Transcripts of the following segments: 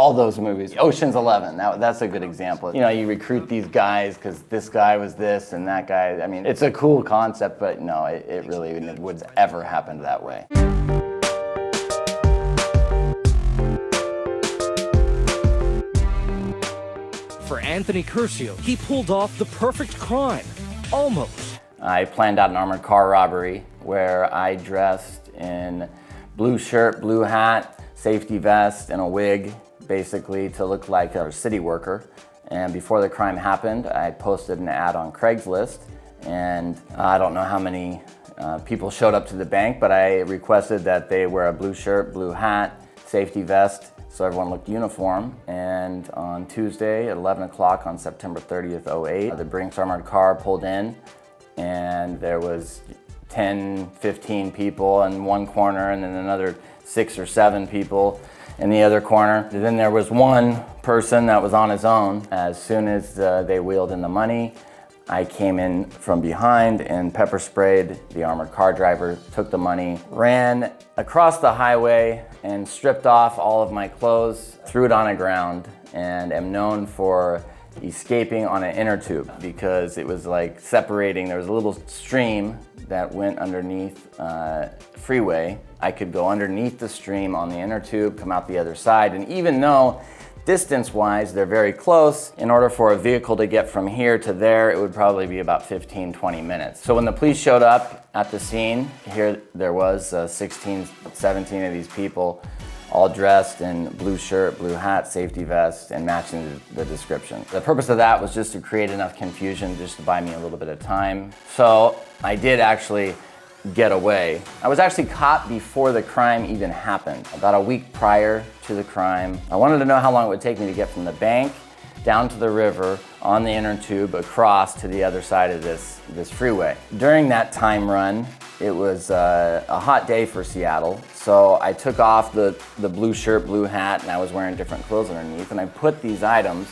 all those movies. Ocean's 11, that's a good example. You know, you recruit these guys because this guy was this and that guy. I mean, it's a cool concept, but no, it really would ever happen that way. For Anthony Curcio, he pulled off the perfect crime. Almost. I planned out an armored car robbery where I dressed in blue shirt, blue hat, safety vest, and a wig, basically to look like a city worker. And before the crime happened, I posted an ad on Craigslist, and I don't know how many people showed up to the bank, but I requested that they wear a blue shirt, blue hat, safety vest, so everyone looked uniform. And on Tuesday at 11 o'clock on September 30th, 08, the Brinks armored car pulled in, and there was 10, 15 people in one corner, and then another 6 or 7 people in the other corner. And then there was one person that was on his own. As soon as they wheeled in the money, I came in from behind and pepper sprayed the armored car driver, took the money, ran across the highway and stripped off all of my clothes, threw it on the ground, and am known for escaping on an inner tube because it was like separating. There was a little stream that went underneath freeway. I could go underneath the stream on the inner tube, come out the other side, and even though distance-wise, they're very close. In order for a vehicle to get from here to there, it would probably be about 15, 20 minutes. So when the police showed up at the scene, here there was 16, 17 of these people, all dressed in blue shirt, blue hat, safety vest, and matching the description. The purpose of that was just to create enough confusion, just to buy me a little bit of time. So I did actually get away. I was actually caught before the crime even happened, about a week prior to the crime. I wanted to know how long it would take me to get from the bank down to the river on the inner tube across to the other side of this freeway. During that time run, it was a hot day for Seattle, so I took off the blue shirt, blue hat, and I was wearing different clothes underneath, and I put these items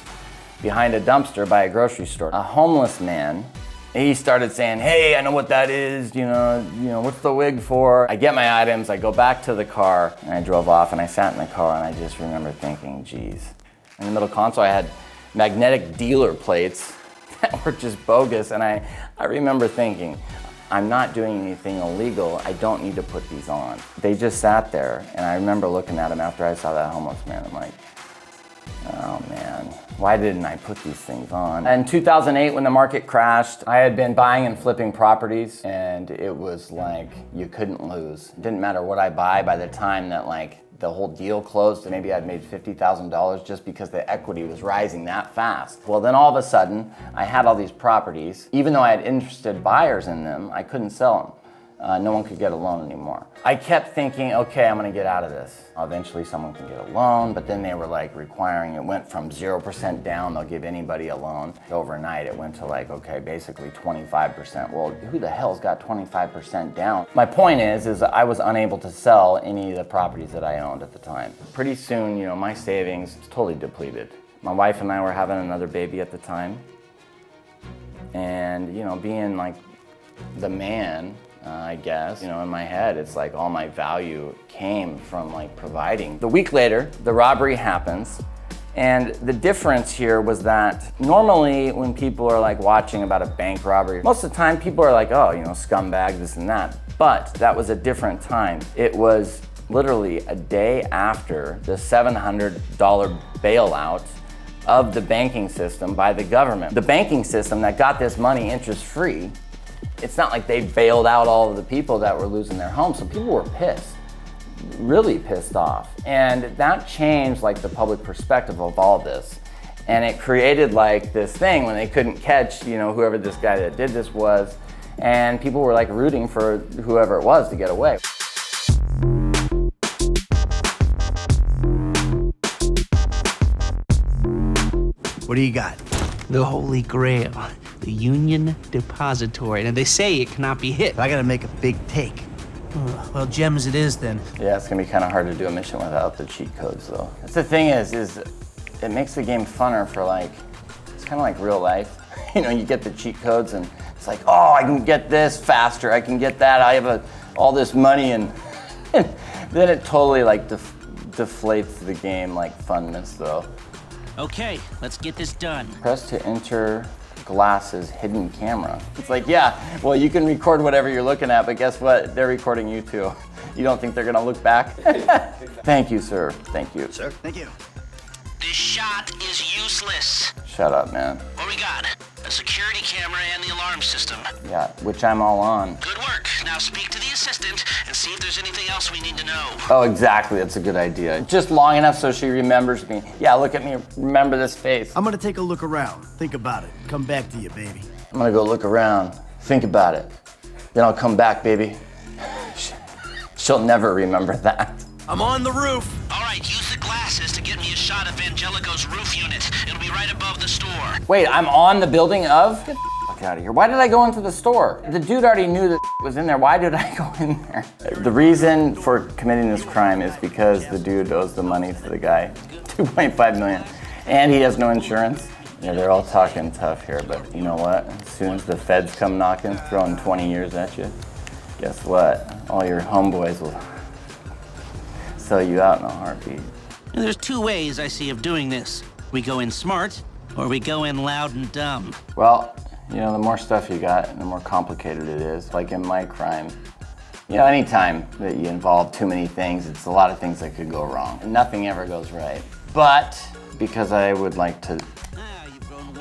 behind a dumpster by a grocery store. A homeless man, he started saying, "Hey, I know what that is, you know, what's the wig for?" I get my items, I go back to the car, and I drove off, and I sat in the car, and I just remember thinking, geez. In the middle console, I had magnetic dealer plates that were just bogus, and I remember thinking, I'm not doing anything illegal, I don't need to put these on. They just sat there, and I remember looking at them after I saw that homeless man, I'm like, oh man, why didn't I put these things on? In 2008, when the market crashed, I had been buying and flipping properties, and it was like, you couldn't lose. It didn't matter what I buy by the time that like the whole deal closed, and maybe I'd made $50,000 just because the equity was rising that fast. Well, then all of a sudden, I had all these properties. Even though I had interested buyers in them, I couldn't sell them. No one could get a loan anymore. I kept thinking, okay, I'm gonna get out of this. Eventually someone can get a loan, but then they were like requiring, it went from 0% down, they'll give anybody a loan. Overnight it went to like, okay, basically 25%. Well, who the hell's got 25% down? My point is I was unable to sell any of the properties that I owned at the time. Pretty soon, my savings totally depleted. My wife and I were having another baby at the time. And, being like the man, I guess, in my head, it's like all my value came from like providing. The week later, the robbery happens. And the difference here was that normally when people are like watching about a bank robbery, most of the time people are like, oh, scumbag, this and that. But that was a different time. It was literally a day after the $700 bailout of the banking system by the government. The banking system that got this money interest-free, it's not like they bailed out all of the people that were losing their homes. So people were pissed, really pissed off. And that changed like the public perspective of all this. And it created like this thing when they couldn't catch, whoever this guy that did this was. And people were like rooting for whoever it was to get away. What do you got? The Holy Grail, the Union Depository. And they say it cannot be hit. I gotta make a big take. Well, gems it is then. Yeah, it's gonna be kind of hard to do a mission without the cheat codes though. That's the thing is it makes the game funner for like, it's kind of like real life. You get the cheat codes and it's like, oh, I can get this faster, I can get that, I have all this money and then it totally like deflates the game like funness though. Okay, let's get this done. Press to enter glasses hidden camera. It's like, yeah, well, you can record whatever you're looking at, but guess what? They're recording you too. You don't think they're gonna look back? Thank you, sir. Thank you. Sir, thank you. This shot is useless. Shut up, man. What we got? A security camera and the alarm system. Yeah, which I'm all on. Good work. Now speak to the assistant and see if there's anything else we need to know. Oh, exactly. That's a good idea. Just long enough so she remembers me. Yeah, look at me. Remember this face. I'm gonna take a look around. Think about it. Come back to you, baby. I'm gonna go look around. Think about it. Then I'll come back, baby. She'll never remember that. I'm on the roof. All right, use the glasses to get me a shot of Angelico's roof unit. It'll be right above the store. Wait, I'm on the building of? Get the fuck out of here. Why did I go into the store? The dude already knew that was in there. Why did I go in there? The reason for committing this crime is because the dude owes the money to the guy, 2.5 million, and he has no insurance. Yeah, they're all talking tough here, but you know what? As soon as the feds come knocking, throwing 20 years at you, guess what? All your homeboys will sell you out in a heartbeat. There's two ways I see of doing this. We go in smart, or we go in loud and dumb. Well, you know, the more stuff you got, the more complicated it is. Like in my crime, you know, anytime that you involve too many things, it's a lot of things that could go wrong. And nothing ever goes right. But because I would like to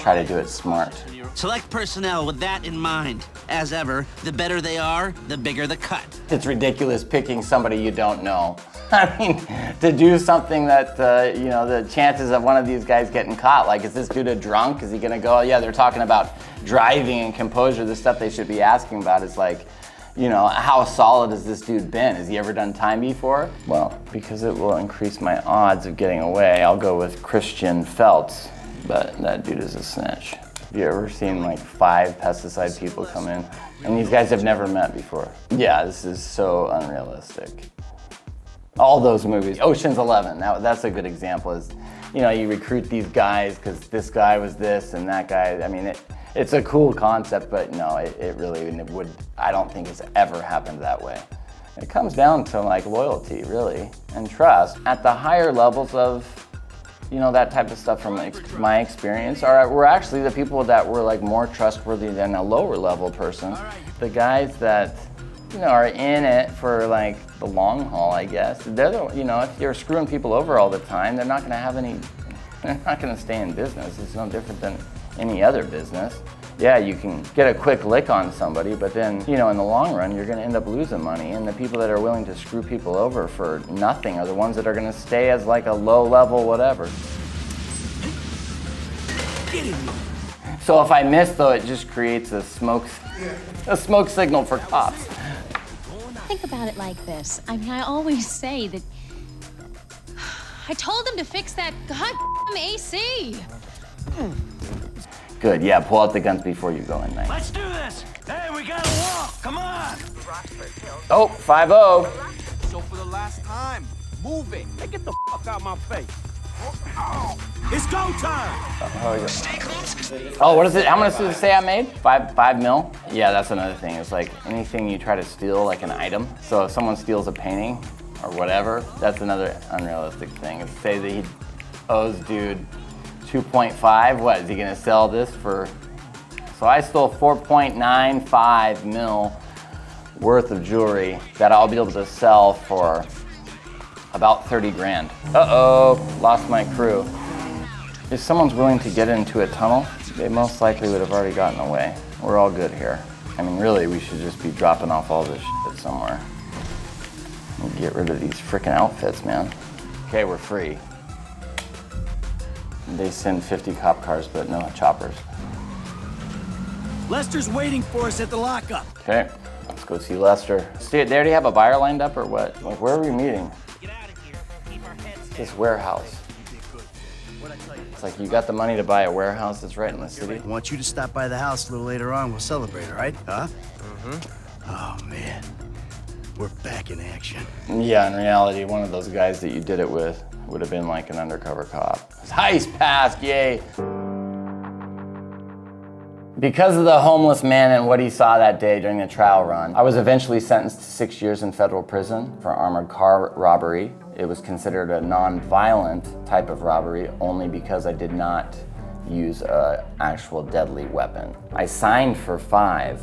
try to do it smart. Select personnel with that in mind. As ever, the better they are, the bigger the cut. It's ridiculous picking somebody you don't know. I mean, to do something that, you know, the chances of one of these guys getting caught, like, is this dude a drunk? Is he gonna go, oh, yeah, they're talking about driving and composure. The stuff they should be asking about is like, you know, how solid has this dude been? Has he ever done time before? Well, because it will increase my odds of getting away, I'll go with Christian Feltz, but that dude is a snitch. Have you ever seen like 5 pesticide people come in? And these guys have never met before. Yeah, this is so unrealistic. All those movies, Ocean's 11, that's a good example. Is, you know, you recruit these guys because this guy was this and that guy. I mean, it's a cool concept, but no, it really would. I don't think it's ever happened that way. It comes down to like loyalty, really, and trust. At the higher levels of, you know, that type of stuff from my experience were actually the people that were like more trustworthy than a lower level person. The guys that, you know, are in it for like the long haul, I guess. They're the, you know, if you're screwing people over all the time, they're not gonna stay in business. It's no different than any other business. Yeah, you can get a quick lick on somebody, but then, you know, in the long run, you're gonna end up losing money. And the people that are willing to screw people over for nothing are the ones that are gonna stay as like a low level whatever. So if I miss though, it just creates a smoke signal for cops. Think about it like this. I mean, I always say that I told them to fix that goddamn AC. Good, yeah, pull out the guns before you go in, Mike. Let's do this! Hey, we gotta walk! Come on! Oh, 5-0. So for the last time, move it! Hey, get the fuck out my face! It's go time! Oh, what is it? How much did it say I made? 5 mil? Yeah, that's another thing. It's like anything you try to steal, like an item. So if someone steals a painting or whatever, that's another unrealistic thing. If say that he owes dude 2.5, what is he gonna sell this for? So I stole 4.95 mil worth of jewelry that I'll be able to sell for about 30 grand. Uh-oh, lost my crew. If someone's willing to get into a tunnel, they most likely would have already gotten away. We're all good here. I mean, really, we should just be dropping off all this shit somewhere. And get rid of these frickin' outfits, man. Okay, we're free. They send 50 cop cars, but no choppers. Lester's waiting for us at the lockup. Okay, let's go see Lester. They already have a buyer lined up or what? Like, where are we meeting? This warehouse. It's like you got the money to buy a warehouse that's right in the city. I want you to stop by the house a little later on. We'll celebrate, all right? Huh? Mm-hmm. Oh, man. We're back in action. Yeah, in reality, one of those guys that you did it with would have been like an undercover cop. Heist passed, yay! Because of the homeless man and what he saw that day during the trial run, I was eventually sentenced to 6 years in federal prison for armored car robbery. It was considered a non-violent type of robbery only because I did not use an actual deadly weapon. I signed for 5,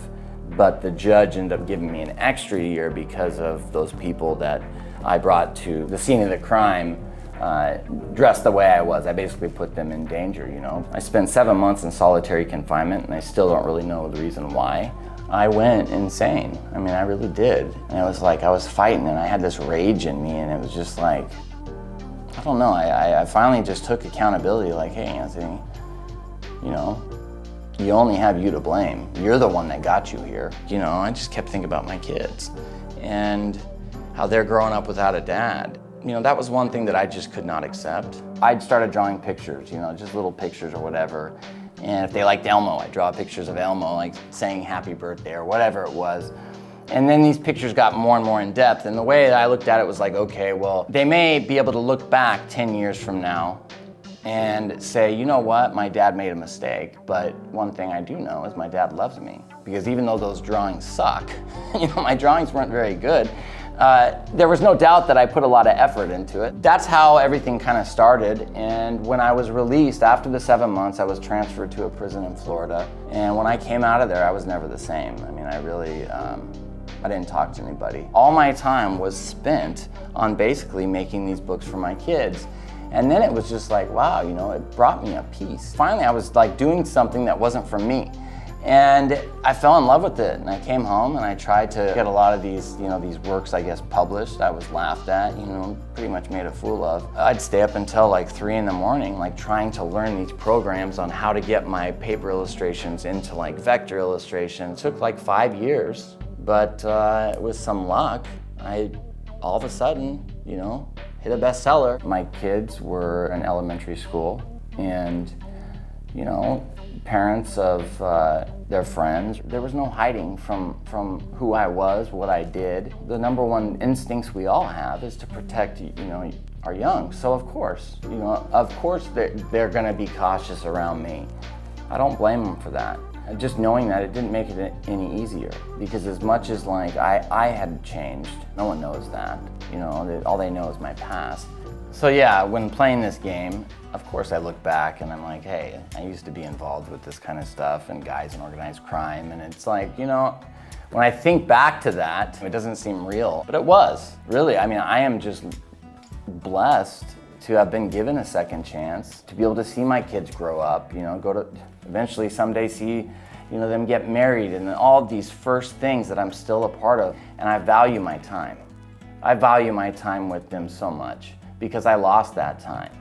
but the judge ended up giving me an extra year because of those people that I brought to the scene of the crime dressed the way I was. I basically put them in danger, you know. I spent 7 months in solitary confinement, and I still don't really know the reason why. I went insane. I mean, I really did. And it was like I was fighting, and I had this rage in me, and it was just like, I don't know, I finally just took accountability, like, hey, Anthony, you know, you only have you to blame. You're the one that got you here. You know, I just kept thinking about my kids and how they're growing up without a dad. You know, that was one thing that I just could not accept. I'd started drawing pictures, you know, just little pictures or whatever. And if they liked Elmo, I'd draw pictures of Elmo, like saying happy birthday or whatever it was. And then these pictures got more and more in depth. And the way that I looked at it was like, okay, well, they may be able to look back 10 years from now and say, you know what, my dad made a mistake, but one thing I do know is my dad loves me. Because even though those drawings suck, you know, my drawings weren't very good, there was no doubt that I put a lot of effort into it. That's how everything kind of started. And when I was released, after the 7 months, I was transferred to a prison in Florida. And when I came out of there, I was never the same. I mean, I really, I didn't talk to anybody. All my time was spent on basically making these books for my kids. And then it was just like, wow, you know, it brought me a peace. Finally, I was like doing something that wasn't for me. And I fell in love with it. And I came home and I tried to get a lot of these, you know, these works, I guess, published. I was laughed at, you know, pretty much made a fool of. I'd stay up until like 3 in the morning, like trying to learn these programs on how to get my paper illustrations into like vector illustration. It took like 5 years, but with some luck, I all of a sudden, you know, hit a bestseller. My kids were in elementary school, and, you know, parents of their friends, there was no hiding from who I was, what I did. The number one instincts we all have is to protect, you know, our young. So of course, you know, they're gonna be cautious around me. I don't blame them for that. Just knowing that, it didn't make it any easier, because as much as like I had changed, no one knows that. You know, all they know is my past. So yeah, when playing this game, of course I look back and I'm like, hey, I used to be involved with this kind of stuff and guys in organized crime, and it's like, you know, when I think back to that, it doesn't seem real, but it was. Really, I mean, I am just blessed to have been given a second chance, to be able to see my kids grow up, you know, eventually someday see, you know, them get married, and all these first things that I'm still a part of, and I value my time. I value my time with them so much because I lost that time.